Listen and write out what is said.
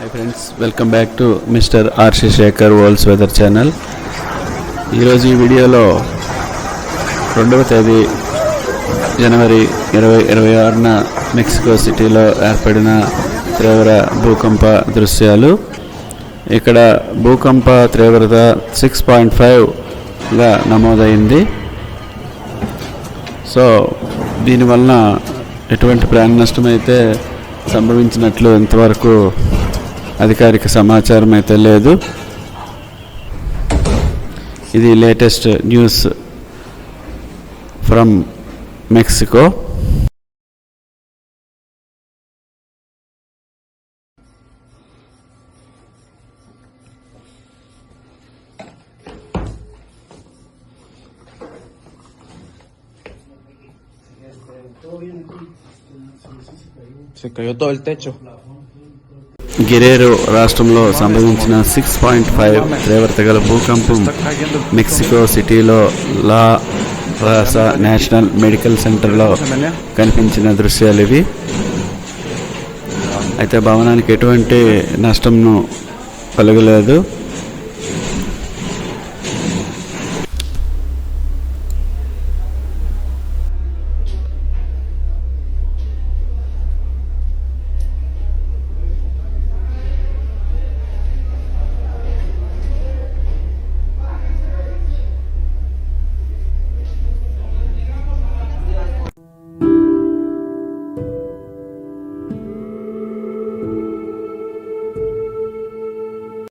Hi friends, welcome back to mister Arshi Shekhar world's weather channel. ఈరోజు ఈ వీడియోలో 2వ తేదీ జనవరి 2026న మెక్సికో సిటీలో ఏర్పడిన తీవ్ర భూకంప దృశ్యాలు. ఇక్కడ భూకంప తీవ్రత 6.5గా నమోదైంది. సో దీనివలన ఎటువంటి ప్రాణ నష్టం అయితే సంభవించినట్లు ఇంతవరకు అధికారిక సమాచారం అయితే లేదు. ఇది latest news from Mexico. Se cayó todo el techo. గిరేరో రాష్ట్రంలో సంభవించిన 6.5 తీవ్రత గల భూకంపం మెక్సికో సిటీలో లా రాసా నేషనల్ మెడికల్ సెంటర్లో కనిపించిన దృశ్యాలు ఇవి. అయితే భవనానికి ఎటువంటి నష్టంను కలగలేదు.